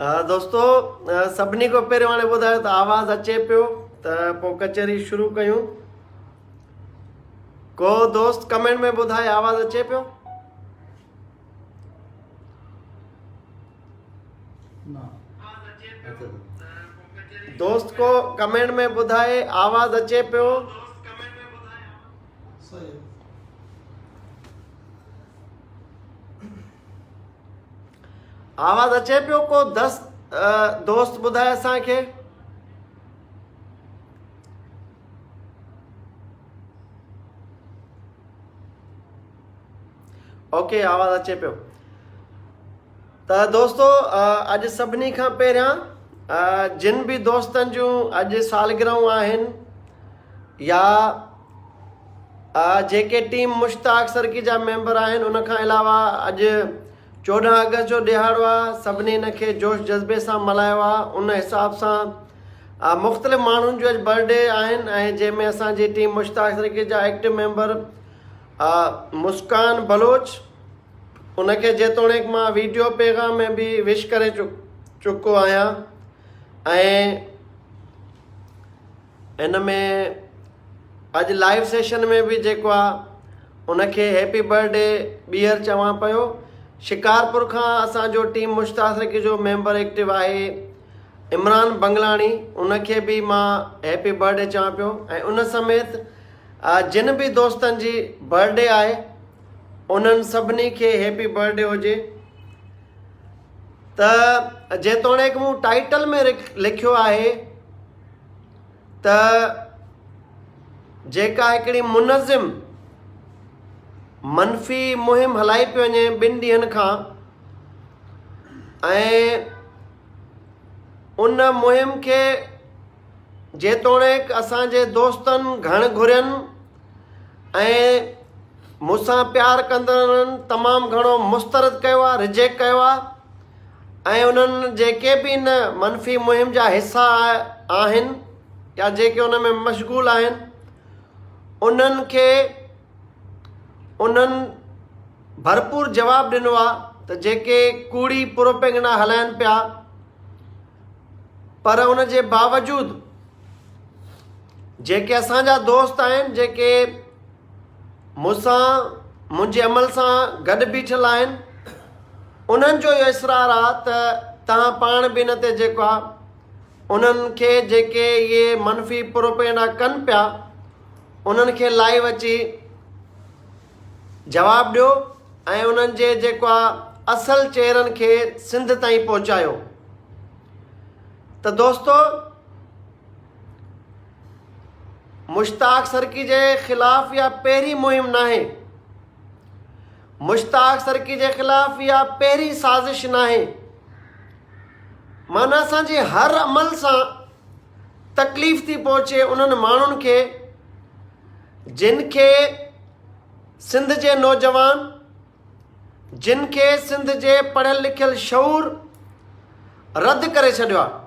दोस्तों सभिनी को पहिरियों हाणे ॿुधायो त आवाज़ अचे पियो त पोइ कचहरी शुरू कयूं। को दोस्त कमेंट में ॿुधाए आवाज़ अचे पियो? दोस्त को कमेंट में ॿुधाए आवाज़ अचे पियो? आवाज़ अचे पियो? को 10 दोस्त ॿुधाए असांखे। ओके, आवाज़ अचे पियो। त दोस्तों अॼु सभिनी खां पहिरियां जिन भी दोस्तनि जूं अॼु सालगिरहूं आहिनि या जेके टीम मुश्ताक सरकी जा मेंबर आहिनि, उन खां अलावा अॼु 14 अगस्त जो ॾिहाड़ो आहे। सभिनी हिन खे जोश जज़्बे सां मल्हायो आहे। उन हिसाब सां मुख़्तलिफ़ माण्हुनि जो अॼु बर्थडे आहिनि ऐं जंहिंमें असांजी टीम मुश्ताक सरकी जा एक्टिव मेंबर मुस्कान बलोच, उनखे जेतोणीकि मां वीडियो पैगाम में बि विश करे चुको आहियां ऐं हिन में अॼु लाइव सेशन में बि जेको आहे उनखे हैप्पी बर्थडे ॿीहर चवां पियो। शिकारपुर खां असांजो टीम मुश्ताक सरकी जो मेंबर एक्टिव आहे इमरान बंगलाणी, उनखे बि मां हैप्पी बर्थडे चवां पियो। ऐं उन समेत जिन भी दोस्तनि जी बर्थडे आहे उन्हनि सभिनी खे हैप्पी बर्थडे हुजे। त जेतोणीकि मूं टाइटल में लिखियो आहे त जेका हिकिड़ी मुनज़िम मनफ़ी मुहिम हलाई पियो वञे 2 ॾींहंनि खां, ऐं उन मुहिम खे जेतोणीकि असांजे दोस्तनि घण घुरियनि ऐं मूंसां प्यार कंदड़नि तमामु घणो मुस्तरद कयो आहे, रिजेक्ट कयो आहे। ऐं उन्हनि जेके बि इन मनफ़ी मुहिम जा हिसा आहिनि या जेके उन में मशगूल आहिनि, उन्हनि खे उन्हनि भरपूर जवाबु ॾिनो आहे त जेके कूड़ी प्रोपेगेंडा हलाइनि पिया, पर उन जे बावजूदि जेके असांजा दोस्त आहिनि, जेके मूंसां मुंहिंजे अमल सां गॾु बीठल आहिनि, उन्हनि जो इहो इसरार आहे त तव्हां पाण बि इन ते जेको आहे उन्हनि खे जेके इहे मनफ़ी प्रोपेगेंडा कनि पिया, उन्हनि खे लाइव अची जवाबु ॾियो ऐं उन्हनि जे जेको आहे असल चेहरनि खे सिंध ताईं पहुचायो। त दोस्तो, मुश्ताक सरकी जे ख़िलाफ़ इहा पहिरीं मुहिम नाहे, मुश्ताक सरकी जे ख़िलाफ़ इहा पहिरीं साज़िश नाहे। माना असांजे हर अमल सां तकलीफ़ थी पहुचे उन्हनि माण्हुनि खे जिन खे सिंध जे नौजवान, जिन खे सिंध जे पढ़ियल लिखियल शऊर रद्द करे छॾियो आहे।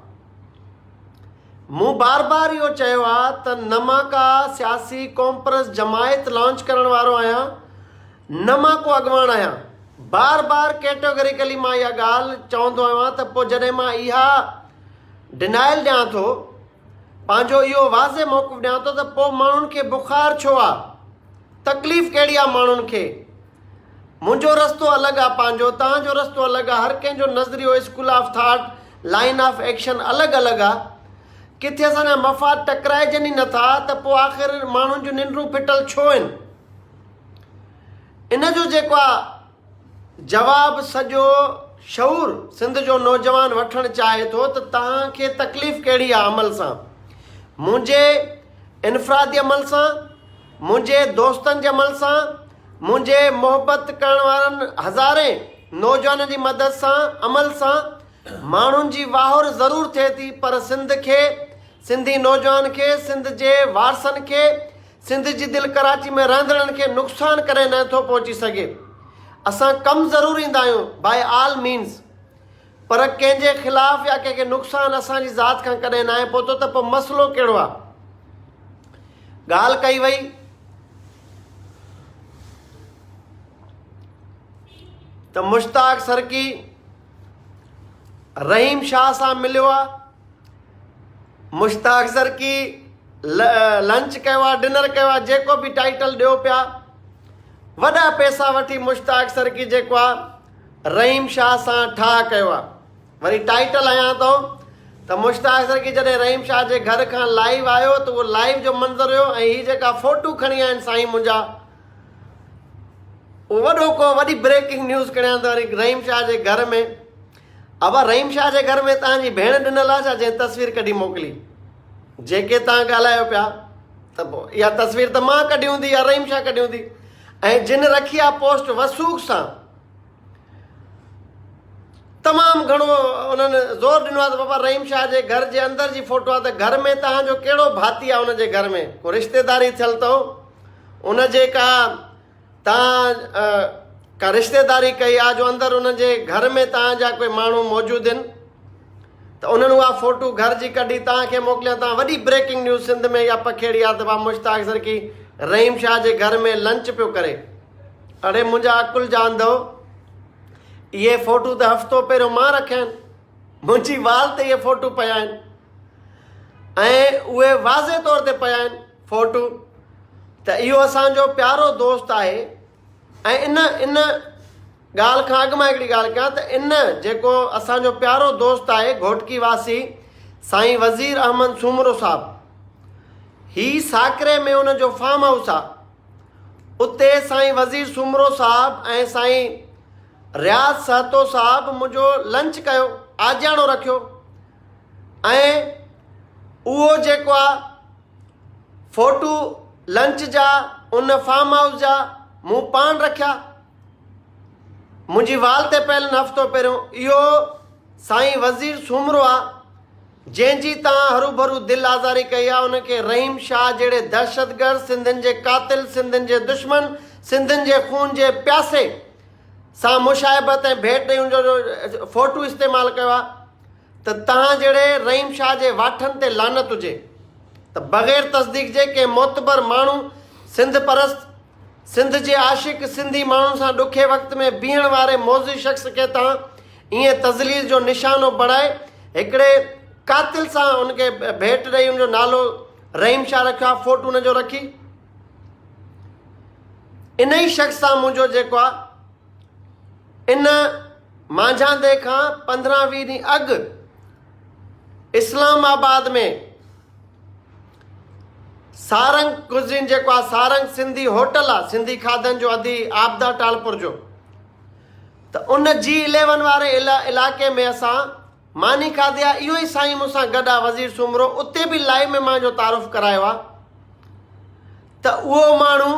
मूं बार बार इहो चयो आहे त न मां का सियासी कॉन्फ्रेंस जमायत लॉन्च करण वारो आहियां, न मां को अॻुवान आहियां। बार बार कैटेगरिकली मां इहा ॻाल्हि चवंदो आहियां त पोइ जॾहिं मां इहा डिनाइल ॾियां थो, पंहिंजो इहो वाज़े मौक़िफ़ ॾियां थो, त पोइ माण्हुनि खे बुखार छो आहे, तकलीफ़ कहिड़ी आहे माण्हुनि खे। मुंहिंजो रस्तो अलॻि आहे, पंहिंजो तव्हांजो रस्तो अलॻि आहे, हर कंहिंजो नज़रियो, school of thought, line of action अलॻि अलॻि आहे। किथे असांजा मफ़ाद टकराइजनि ई नथा, त पोइ आख़िर माण्हुनि जूं निंडूं फिटल छो आहिनि? इन जो जेको आहे जवाबु सॼो शऊर सिंध जो नौजवान वठणु चाहे थो त तव्हांखे तकलीफ़ कहिड़ी आहे अमल सां। मुंहिंजे इनफ़रादी अमल सां, मुंहिंजे दोस्तनि जे अमल सां, मुंहिंजे मोहबत करण वारनि हज़ारे नौजवाननि जी मदद सां, अमल सां माण्हुनि जी वाहुर ज़रूरु थिए थी, पर सिंध खे, सिंधी नौजवान खे, सिंध जे वारसनि खे, सिंध जी दिलि कराची में रहंदड़नि खे नुक़सानु करे नथो पहुची सघे। असां कमु ज़रूरु ईंदा आहियूं बाय ऑल मीन्स, पर कंहिंजे ख़िलाफ़ या कंहिंखे नुक़सानु असांजी ज़ात खां कॾहिं न आहे पहुतो। त पोइ मसइलो कहिड़ो आहे? ॻाल्हि कई वई त मुश्ताक सरकी रहीम शाह सां मिलियो आहे, मुश्ताक सरकी लंच कयो आहे, डिनर कयो आहे, जेको बि टाइटल ॾियो पिया, वॾा पैसा वठी मुश्ताक सरकी जेको आहे रहीम शाह सां ठाह कयो आहे। वरी टाइटल आया थो त मुश्ताक सरकी जॾहिं रहीम शाह जे घर खां लाइव आयो त उहो लाइव जो मंज़र हुयो ऐं हीअ जेका फोटू खणी आहिनि साईं मुंहिंजा, उहो वॾो को वॾी ब्रेकिंग न्यूज़ खणिया त वरी रहीम शाह जे घर में। अब रहीम शाह जे घर में तव्हांजी भेण ॾिनल आहे छा जंहिं तस्वीर कढी मोकिली? जेके तव्हां ॻाल्हायो पिया त पोइ इहा तस्वीर त मां कढी हूंदी या रहीम शाह कढी हूंदी। ऐं जिन रखी आहे पोस्ट वसूख सां तमामु घणो उन्हनि ज़ोर ॾिनो आहे त बाबा रहीम शाह जे घर जे अंदरि जी फोटो आहे, त घर में तव्हांजो कहिड़ो भाती आहे? उन जे घर में को रिश्तेदारी थियल अथव? उन जे का तव्हां का रिश्तेदारी कई आहे जो अंदरि उन जे घर में तव्हांजा कोई माण्हू मौजूदु आहिनि त उन्हनि उहा फोटू घर जी कढी तव्हांखे मोकिलिया? तव्हां वॾी ब्रेकिंग न्यूज़ सिंध में इहा पखेड़ी आहे त बाबा मुश्ताक सरकी रहीम शाह जे घर में लंच पियो करे। अड़े मुंहिंजा अकुल जा अंधो, इहे फोटू त हफ़्तो पहिरियों मां रखिया आहिनि, मुंहिंजी वाल ते इहे फोटू पिया आहिनि ऐं उहे वाज़े तौर ते पिया आहिनि फोटू त इहो असांजो प्यारो दोस्त आहे। ऐं इन ॻाल्हि खां अॻु मां हिकिड़ी ॻाल्हि कयां त इन जेको असांजो प्यारो दोस्त आहे घोटकी वासी साईं वज़ीर अहमद सूमरो साहिबु, ही साकरे में उनजो फार्म हाउस आहे, उते साईं वज़ीर सूमरो साहिबु ऐं साईं रियाज़ सहतो साहिबु मुंहिंजो लंच कयो, आजियाणो रखियो ऐं उहो जेको आहे फोटू लंच जा उन फार्म हाउस जा मूं पाण रखिया, मुंहिंजी वाल ते पहले हफ़्तो पहिरियों। इहो साईं वज़ीर सूमरो आहे जंहिंजी तव्हां हरू भरू दिलि आज़ारी कई आहे। उनखे रहीम शाह जहिड़े दहशतगर्द, सिंधियुनि जे कातिल, सिंधियुनि जे दुश्मन, सिंधियुनि जे खून जे प्यासे सां मुशाहिबत ऐं भेट ॾेई उनजो फोटू इस्तेमालु कयो आहे त तव्हां जहिड़े रहीम शाह जे वाठनि ते लानत हुजे त बग़ैर तस्दीक जे के मोतबर माण्हू, सिंध परस्त, सिंध जे आशिक़, सिंधी माण्हुनि सां ॾुखे वक़्त में बीहण वारे मौज़ी शख़्स खे तव्हां ईअं तज़लील जो निशानो बणाए हिकिड़े कातिल सां उनखे भेट ॾेई उनजो नालो रहीम शाह रखियो आहे, फोटू उनजो रखी। इन ई शख़्स सां मुंहिंजो जेको आहे इन मांझांदे खां 15-20 ॾींहं अॻु इस्लामाबाद में सारंग कुज़िन जेको आहे, सारंग सिंधी होटल आहे, सिंधी खाधनि जो अदी आबदा टालपुर जो, त उन G11 वारे इलाइक़े में असां मानी खाधी आहे। इहो ई साईं मूंसां गॾु आहे वज़ीर सूमरो, उते बि लाइव में मां जो तारुफ़ करायो आहे त उहो माण्हू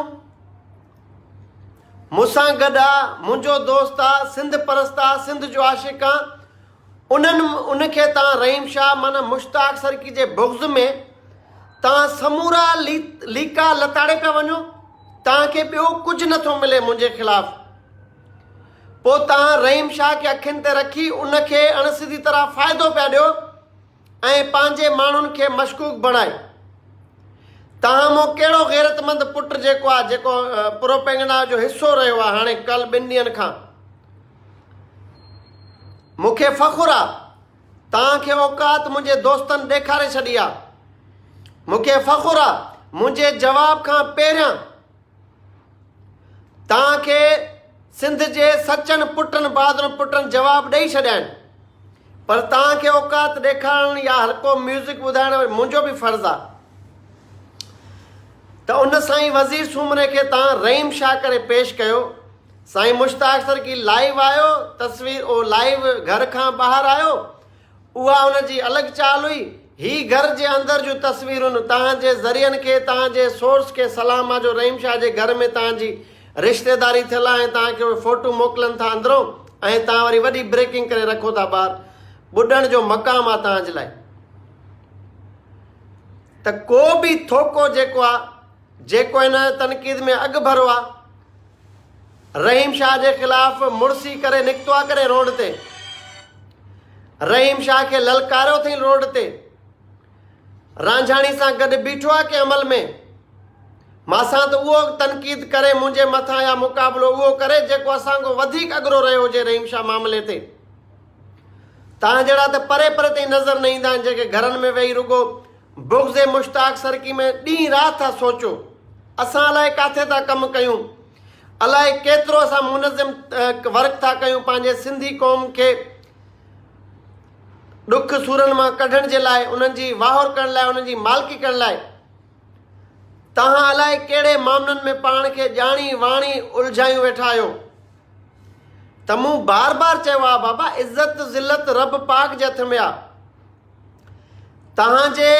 मूंसां गॾु आहे, मुंहिंजो दोस्त आहे, सिंध परस्त आहे, सिंध जो आशिक़ आहे। उनखे तव्हां रहीम शाह माना मुश्ताक सरकी जे बुग़्ज़ में तव्हां समूरा लीका लताड़े पिया वञो, तव्हांखे ॿियो कुझु नथो मिले मुंहिंजे ख़िलाफ़। पोइ तव्हां रहीम शाह खे अखियुनि ते रखी उनखे अणसिधी तरह फ़ाइदो पिया ॾियो ऐं पंहिंजे माण्हुनि खे मशकूक बणाए। तव्हां मूं कहिड़ो गैरतमंद पुटु जेको आहे, जेको प्रोपेगेंडा जो हिसो रहियो आहे हाणे कल 2 ॾींहंनि खां, मूंखे फ़ख़ुरु आहे तव्हांखे औकात मुंहिंजे दोस्तनि ॾेखारे छॾी आहे। मूंखे फ़ख़ुरु आहे मुंहिंजे जवाब खां पहिरियां तव्हांखे सिंध जे सचनि पुटनि बहादुरनि पुटनि जवाब ॾेई छॾिया आहिनि, पर तव्हांखे औकात ॾेखारण या हल्को म्यूज़िक ॿुधाइण मुंहिंजो बि फ़र्ज़ु आहे। त उन साईं वज़ीर सूमरे खे तव्हां रहीम शाह करे पेश कयो। साईं मुश्ताक सरकी लाइव आयो, तस्वीर ओ लाइव घर खां ॿाहिरि आयो, उहा उनजी अलॻि चाल हुई। ही घर जे अंदरि जूं तस्वीरुनि तव्हांजे ज़रियनि खे, तव्हांजे सोर्स खे सलाम आहे जो रहीम शाह जे घर में तव्हांजी रिश्तेदारी थियल आहे ऐं तव्हांखे उहे फोटू मोकिलनि था अंदरों ऐं तव्हां वरी वॾी ब्रेकिंग करे रखो था ॿाहिरि। ॿुॾण जो मक़ाम आहे तव्हांजे लाइ। त को बि थोको जेको आहे, जेको हिन तनक़ीद में अॻु भरो आहे, रहीम शाह जे ख़िलाफ़ मुड़सी करे निकितो आहे करे रोड ते, रहीम शाह खे ललकारियो अथई रोड ते, रांझाणी सां गॾु बीठो आहे के अमल में। मांसां त उहो तनक़ीद करे मुंहिंजे मथां या मुक़ाबिलो उहो करे जेको असांखां वधीक अॻिरो रहियो हुजे रहीम शाह मामले ते। तव्हां जहिड़ा त परे परे ताईं नज़र न ईंदा आहिनि, जेके घरनि में वेही रुगो बुग़्ज़ मुश्ताक सरकी में ॾींहुं राति था सोचो असां अलाए किथे था कमु कयूं, अलाए केतिरो असां मुनज़िम वर्क था कयूं पंहिंजे सिंधी क़ौम खे ॾुख सूरनि मां कढण जे लाइ, उन्हनि जी वाहुर करण लाइ, उन्हनि जी मालिकी करण लाइ। तव्हां अलाए कहिड़े मामलनि में पाण खे ॼाणी वाणी उलझायूं वेठा आहियो। त मूं बार बार चयो आहे बाबा, इज़त ज़िलत रब पाक जे हथ में आहे। तव्हांजे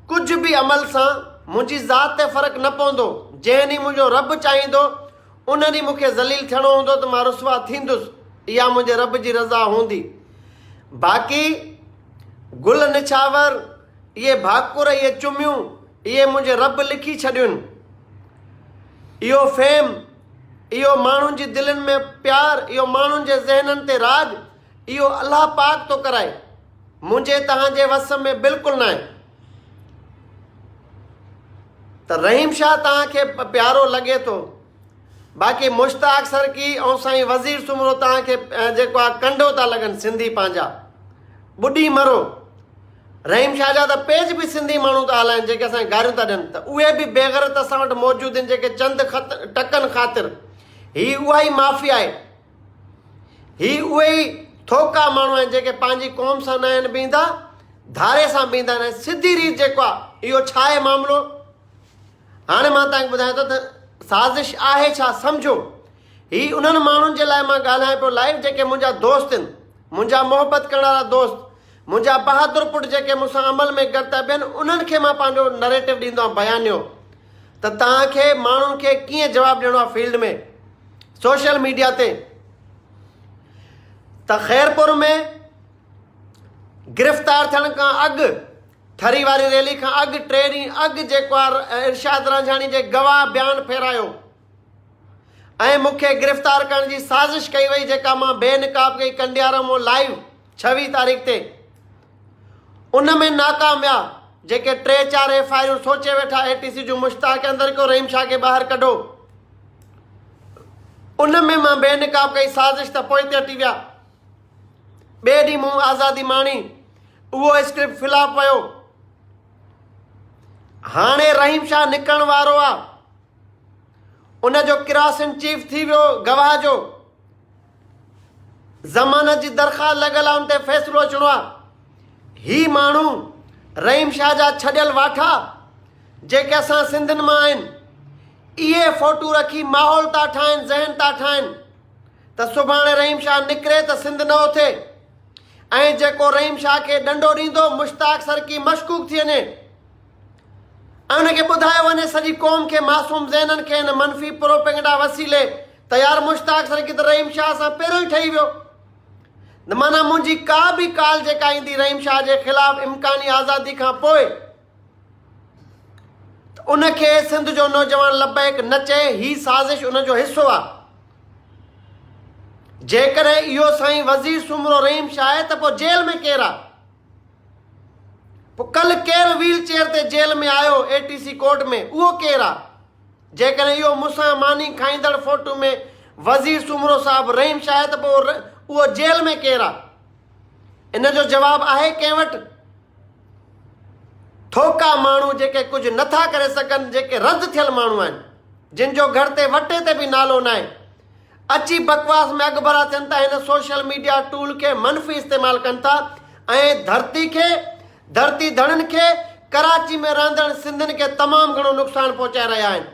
कुझु बि अमल सां मुंहिंजी ज़ात ते फ़र्क़ु न पवंदो। जंहिं ॾींहुं मुंहिंजो रब चाहींदो उन ॾींहुं मूंखे ज़लील थियणो हूंदो त मां रुसवा थींदुसि। इहा मुंहिंजे रब जी रज़ा हूंदी। बाक़ी गुल निछावर, इहे भाकुर, इहे चुमियूं, इहे मुंहिंजे रब लिखी छॾियुनि। इहो फेम, इहो माण्हुनि जी दिलनि में प्यार, इहो माण्हुनि जे ज़हननि ते राज, इहो अलाह पाक थो कराए, मुंहिंजे तव्हांजे वस में बिल्कुलु न आहे। त रहीम शाह तव्हांखे प्यारो लॻे थो, बाक़ी मुश्ताक सरकी ऐं साईं वज़ीर सुमरो तव्हांखे जेको आहे कंडो था लॻनि सिंधी पंहिंजा। ॿुॾी मरो। रहीम शाह जा त पेज बि सिंधी माण्हू था हलाइनि जेके असांखे गारियूं था ॾियनि, त उहे बि बेग़ैरत असां वटि मौजूदु आहिनि, जेके चंद टकनि ख़ातिर। ही उहा ई माफ़िया आहे, ही उहे ई थोका माण्हू आहिनि जेके पंहिंजी क़ौम सां न आहिनि बीहंदा, धारे सां बीहंदा आहिनि। सिधी रीत जेको आहे, इहो छा आहे मामिलो? हाणे मां तव्हांखे ॿुधायां थो त साज़िश आहे छा, सम्झो। ही उन्हनि माण्हुनि जे लाइ मां ॻाल्हायां पियो लाइव, जेके मुंहिंजा दोस्त आहिनि, मुंहिंजा मोहबत करण वारा दोस्त, मुंहिंजा बहादुर पुट जेके मूंसां अमल में गॾु था बीहनि, उन्हनि खे मां पंहिंजो नरेटिव ॾींदो आहियां, बयानियो त तव्हांखे माण्हुनि खे कीअं जवाबु ॾियणो आहे फील्ड में, सोशल मीडिया ते। त ख़ैरपुर में गिरफ़्तार थियण खां अॻु, ठरी वारी रैली खां अॻु 3 ॾींहं अॻु जेको आहे इरशाद रांझानी जे गवाह बयानु फेरायो ऐं मूंखे गिरफ़्तार करण जी साज़िश कई वई, जेका मां बेनकाब कई कंडियारा मां लाइव 26 तारीख़ ते। उन में नाकाम विया जेके 3-4 FIR सोचे वेठा ATC जूं, मुश्ताक अंदरि कयो, रहीम शाह खे ॿाहिरि कढो। उन में मां बेनकाब कई साज़िश, त पोइ ते हटी विया। ॿिए ॾींहुं मूं आज़ादी माणी, उहो स्क्रिप्ट ख़िलाफ़ वियो। हाणे रहीम शाह निकिरण वारो आहे, उनजो किरास इन चीफ थी वियो गवाह जो, ज़मानत जी दरख़्वास्त लॻल आहे, उन ते फ़ैसिलो अचिणो आहे। ही माण्हू रहीम शाह जा छॾियल वाठा जेके असां सिंधियुनि मां आहिनि, इहे फ़ोटू रखी माहौल था ठाहिनि, ज़हन था ठाहिनि त सुभाणे रहीम शाह निकिरे त सिंध न उथे, ऐं जेको रहीम शाह खे डंडो ॾींदो मुश्ताक सरकी मशकूक थी वञे, ऐं उनखे ॿुधायो वञे सॼी क़ौम खे, मासूम ज़हननि खे, हिन मनफ़ी प्रोपेगेंडा वसीले त यार मुश्ताक सरकी त रहीम शाह सां पहिरियों ई ठही वियो। न माना मुंहिंजी का बि काल जेका ईंदी रहीम शाह जे ख़िलाफ़ इम्कानी आज़ादी खां पोइ, उनखे सिंध जो नौजवान लबैक न चए, ही साज़िश उनजो हिसो आहे। जेकॾहिं इहो साईं वज़ीर सुमरो रहीम शाह आहे त पोइ जेल में केरु आहे? पोइ कल्ह केरु व्हील चेयर ते जेल में आयो ATC कोर्ट में, उहो केरु आहे? जेकॾहिं इहो मूंसां मानी खाईंदड़ फ़ोटू में वज़ीर सुमरो साहिबु रहीम शाह आहे त पोइ उहो जेल में केरु आहे? इन जो जवाबु आहे कंहिं वटि? थोका माण्हू जेके कुझु नथा करे सघनि, जेके रद्द थियल माण्हू आहिनि, जिन जो घर ते वटे ते बि नालो न आहे, अची बकवास में अॻुभरा थियनि था, हिन सोशल मीडिया टूल खे मनफ़ी इस्तेमालु कनि था ऐं धरती खे, धरती धड़नि खे, कराची में रहंदड़ सिंधियुनि खे तमामु घणो नुक़सानु पहुचाए रहिया आहिनि।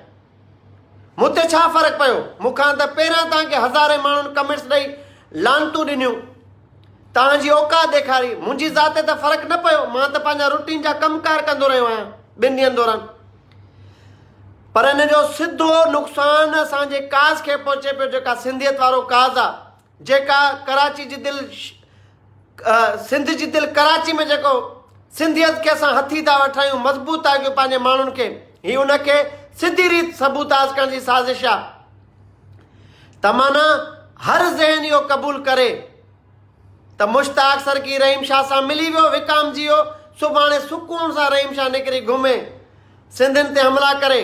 मूं ते छा फ़र्क़ु पियो? मूंखां त पहिरियां तव्हांखे हज़ारे माण्हुनि कमेंट्स ॾेई लानतूं ॾिनियूं, तव्हांजी औकात ॾेखारी, मुंहिंजी ज़ात ते त फ़र्क़ु न पियो। मां त पंहिंजा रूटीन जा कमकार कंदो रहियो आहियां 2 ॾींहंनि दौरान। पर हिन जो सिधो नुक़सानु असांजे काज़ खे पहुचे पियो, जेका सिंधियत वारो काज़ आहे, जेका कराची जी दिलि, सिंध जी दिलि कराची में जेको सिंधियत खे असां हथी था वठायूं, मज़बूत था कयूं पंहिंजे माण्हुनि खे, हीअ उनखे सिधी रीत सबूताज़ करण जी साज़िश आहे। त माना हर ज़हन इहो क़बूल करे त मुश्ताक सरकी रहीम शाह सां मिली वियो, विकामजी वियो, सुभाणे सुकून सां रहीम शाह निकिरी घुमे, सिंधियुनि ते हमला करे।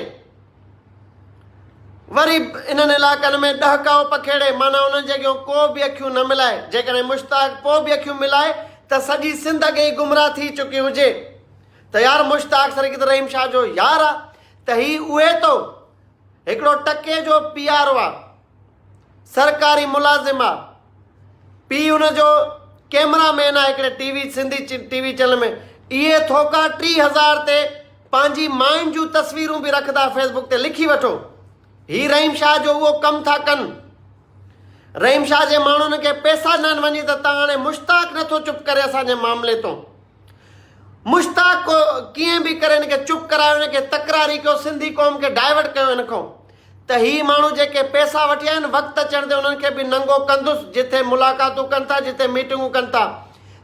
वरी इन्हनि इलाइक़नि में ॾहकाओ पखेड़े माना उन्हनि जॻहियूं को बि अखियूं न मिलाए। जेकॾहिं मुश्ताक पोइ बि अखियूं मिलाए त सॼी सिंध अॻे ई गुमराह थी चुकी हुजे त यार मुश्ताक सरकी त रहीम शाह जो यार आहे त ही उहे तो हिकिड़ो टके जो PRO आहे, सरकारी मुलाज़िम आहे, पीउ हुनजो कैमरामैन आहे हिकिड़े TV सिंधी TV चैनल में। इहे थोका 30,000 ते पंहिंजी मायुनि जूं तस्वीरूं बि रखंदा फेसबुक ते। लिखी वठो ही रहीम शाह जो उहो कमु था कनि। रहीम शाह जे माण्हुनि खे पैसा ॾियनि वञी त तव्हां हाणे मुश्ताक नथो चुप करे असांजे मामले तो। मुश्ताक को कीअं बि करे हिनखे चुप करायो, हिनखे तकरारी कयो, सिंधी क़ौम खे डाइवर्ट कयो हिन खां त ही माण्हू जेके पैसा वठी आया आहिनि वक़्तु अचण ते उन्हनि खे बि नंगो कंदुसि। जिथे मुलाक़ातूं कनि था, जिथे मीटिंगूं कनि था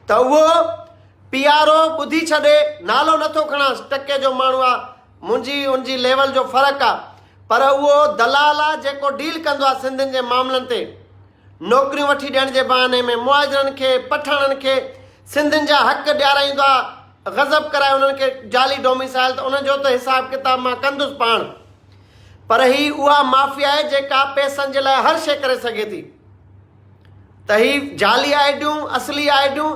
त उहो PRO ॿुधी छॾे, नालो नथो खणांसि, टके जो माण्हू आहे, मुंहिंजी उनजी लेवल जो फ़र्क़ु आहे, पर उहो दलाल आहे जेको डील कंदो आहे सिंधियुनि जे मामलनि ते। नौकरियूं वठी ॾियण जे बहाने में मुआजिरनि खे, पठाणनि खे सिंधियुनि जा हक़ ॾियाराईंदो आहे, गज़ब कराए उन्हनि खे जाली डोमिसाइल, त उनजो त हिसाब किताब मां कंदुसि पाण। पर ही उहा माफ़िया आहे जेका पैसनि जे लाइ हर शइ करे सघे थी। त ही जाली आइडियूं, असली आइडियूं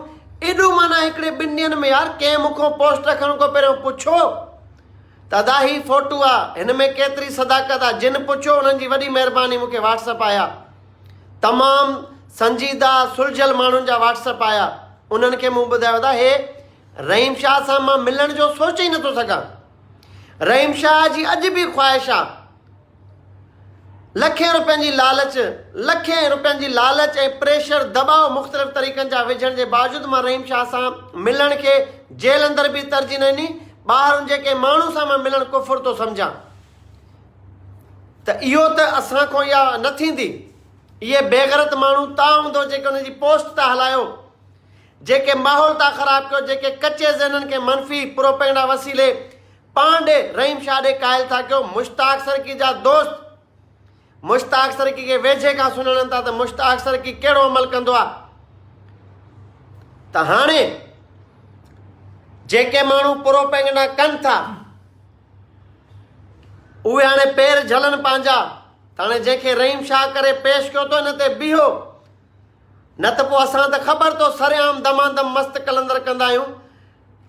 एॾो माना हिकिड़े 2 ॾींहंनि में यार कंहिं मूंखां पोस्ट रखण खां पहिरियों पुछो त अदा ही फोटू आहे, हिन में केतिरी सदाकत आहे। जिन पुछो उन्हनि जी वॾी महिरबानी, मूंखे WhatsApp आया, तमामु संजीदा सुलझियल माण्हुनि जा WhatsApp आया। उन्हनि खे मूं ॿुधायो त हे रहीम शाह सां मां मिलण जो सोचे ई नथो सघां। रहीम शाह जी अॼु बि ख़्वाहिश आहे, लखें रुपयनि जी लालच ऐं प्रेशर दबाव मुख़्तलिफ़ तरीक़नि जा विझण जे बावजूदि मां रहीम शाह सां मिलण खे जेल अंदरि बि तरजीह न ॾिनी। ॿाहिरि जेके माण्हू सां मां मिलणु कुफ़ुर थो सम्झां त इहो त असां खां इहा न थींदी। इहे बेग़रत माण्हू तव्हां हूंदो जेके उनजी पोस्ट था हलायो, जेके माहौल था ख़राबु कयो, जेके कचे ज़हननि खे मनफ़ी प्रोपेगेंडा वसीले पाण ॾे रहीम शाह ॾे क़ाइल था कयो। मुश्ताक सरकी जा दोस्त मुश्ताक सरकी खे वेझे खां सुञाणनि था त मुश्ताक सरकी कहिड़ो अमल कंदो आहे। त हाणे जेके माण्हू प्रोपेगेंडा कनि था उहे हाणे पेर झलनि पंहिंजा। त हाणे जंहिंखे रहीम शाह करे पेश कयो थो हिन ते बीहो, न त पोइ असां त ख़बर तो सरेआम दमादम मस्त कलंदर कंदा आहियूं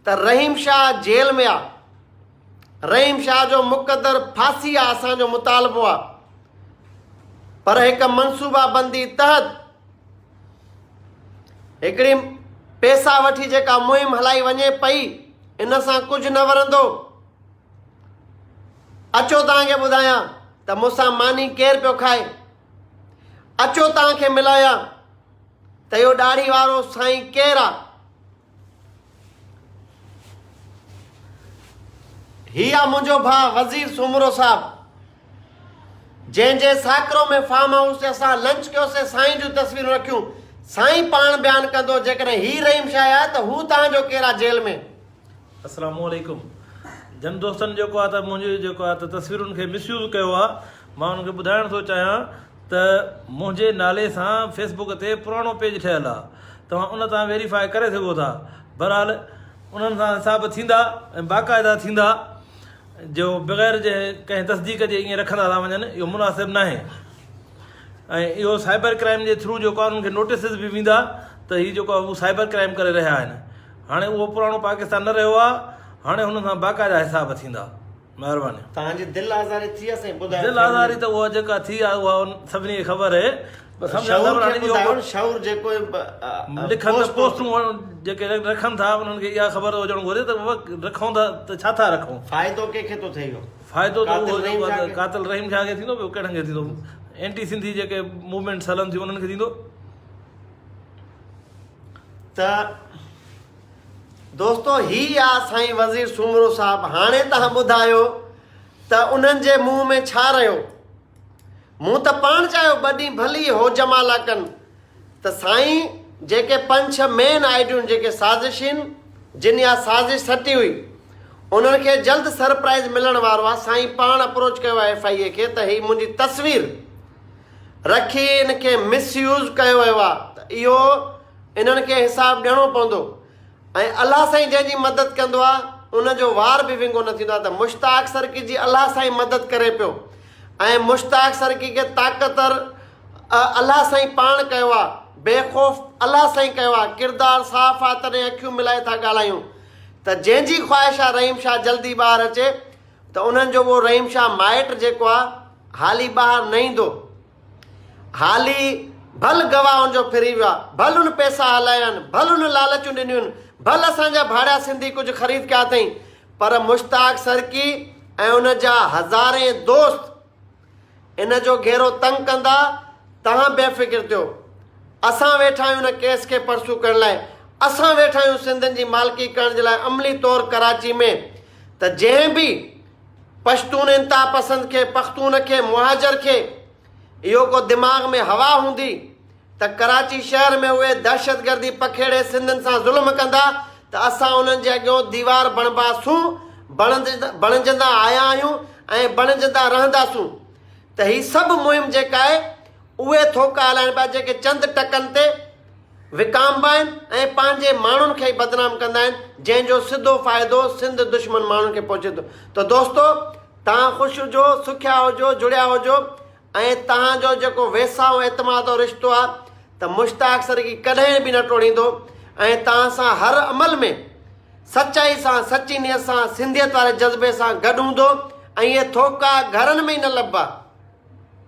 त रहीम शाह जेल में आहे। रहीम शाह जो मुक़दर फांसी आहे, असांजो मुतालबो आहे। पर हिकु मनसूबाबंदी तहत हिकिड़ी पैसा वठी जेका मुहिम हलाई वञे पई, इन सां कुझु न वरंदो। अचो तव्हांखे ॿुधायां त मूंसां मानी केरु पियो खाए। अचो तव्हांखे मिलायां त इहो ॾाढ़ी वारो साईं केरु आहे। हीउ आहे मुंहिंजो भाउ वज़ीर सुमरो साहिबु, जंहिंजे साकरो में फार्म हाउस ते असां लंच कयोसीं, साईं जूं तस्वीरूं रखियूं। साईं पाण बयानु कंदो जेकॾहिं ही रहीम शाह आहे त हू तव्हांजो केरु आहे जेल में। अस्सलाम वालेकुम। जन दोस्तनि जेको आहे त मुंहिंजो जेको आहे त तस्वीरुनि खे मिसयूज़ कयो आहे। मां हुनखे ॿुधाइण थो चाहियां त मुंहिंजे नाले सां फेसबुक ते पुराणो पेज ठहियलु आहे, तव्हां उन तां वेरीफाई करे सघो था। बहरहाल उन्हनि सां हिसाब थींदा ऐं बाक़ाइदा थींदा, जो बग़ैर जे कंहिं तस्दीक जे ईअं रखंदा था वञनि, इहो मुनासिबु न आहे। ऐं इहो साइबर क्राइम जे थ्रू जेको आहे उन्हनि खे नोटिसिस बि वेंदा त हीउ जेको आहे उहो साइबर क्राइम करे रहिया आहिनि। हाणे उहो पुराणो पाकिस्तान न रहियो आहे, हाणे हुन सां बाक़ाइदा हिसाब थींदा। महिरबानी। तव्हांजी दिलि आज़ारी थी आहे साईं? दिलि आज़ारी त उहा जेका थी आहे उहा सभिनी खे ख़बर आहे। लिखनि पोस्टूं जेके रखनि था उन्हनि खे इहा ख़बर हुजणु घुरिजे त रखूं था त छा था रखूं। फ़ाइदो कंहिंखे थो थिए? फ़ाइदो त उहो कातिल रहीम शाह खे थींदो, ॿियो कहिड़नि खे थींदो? एंटी सिंधी जेके मूवमेंट्स हलनि थियूं उन्हनि खे थींदो। त दोस्तो ही आहे साईं वज़ीर सुमरो साहिबु। हाणे तव्हां ॿुधायो त उन्हनि जे मुंहं में छा रहियो? मूं त पाण चाहियो ॿ ॾींहं भली हो जमाला कनि त साईं जेके 5-6 मेन आइडियूं जेके साज़िशिन जिन इहा साज़िश सटी हुई उन्हनि खे जल्द सरप्राइज़ मिलण वारो आहे। साईं पाण अप्रोच कयो आहे FIA खे त ही मुंहिंजी तस्वीर रखी इनखे मिसयूज़ कयो वियो आहे, त इहो इन्हनि खे हिसाबु ॾियणो पवंदो। ऐं अलाह साईं जंहिंजी मदद कंदो आहे उनजो वार बि विंगो न थींदो आहे। त मुश्ताक सरकी जी अलाह साईं मदद करे पियो। ऐं मुश्ताक सरकी खे ताक़तवर अलाह साईं पाण कयो आहे, बेखौफ़ अलाह साईं कयो आहे, किरदारु साफ़ आहे, तॾहिं अखियूं मिलाए था ॻाल्हायूं त जंहिंजी ख़्वाहिश आहे रहीम शाह जल्दी ॿाहिरि अचे त उन्हनि जो उहो रहीम शाह माइट जेको आहे हाली ॿाहिरि न ईंदो। हाली भल गवाहनि जो फिरी वियो आहे, भल उन पैसा हलाया आहिनि, भल उन लालचूं ॾिनियूं आहिनि, भल असांजा भाड़िया सिंधी कुझु ख़रीद कया अथई, पर मुश्ताक सरकी ऐं उन जा हज़ारे दोस्त इन जो घेरो तंग कंदा। तव्हां बेफ़िक्र थियो, असां वेठा आहियूं उन केस खे परसू करण लाइ, असां वेठा आहियूं सिंधियुनि जी मालिकी करण जे लाइ अमली तौरु कराची में। त जंहिं बि पश्तून इंता पसंद खे, पख्तून खे, मुहाजर खे इहो को दिमाग़ में हवा हूंदी त कराची शहर में उहे दहशतगर्दी पखेड़े सिंधियुनि सां ज़ुल्म कंदा त असां उन्हनि जे अॻियां दीवार बणिबासूं, बणिजंदा आया आहियूं ऐं बणिजंदा रहंदासूं। त ही सभु मुहिम जेका आहे उहे थोका हलाइण पिया जेके चंद टकनि ते विकामबा आहिनि ऐं पंहिंजे माण्हुनि खे ई बदनाम कंदा आहिनि, जंहिंजो सिधो फ़ाइदो सिंध दुश्मन माण्हुनि खे पहुचे थो। त दोस्तो, तव्हां ख़ुशि हुजो, सुखिया हुजो, जुड़िया हुजो ऐं तव्हांजो जेको वेसाउ एतमाद जो रिश्तो आहे त मुश्ताक सरकी कॾहिं बि न टोड़ींदो ऐं तव्हां सां हर अमल में सचाई सां, सची नियत सां, सिंधियत वारे जज़्बे सां गॾु हूंदो ऐं इहे थोका घरनि में ई न लभा।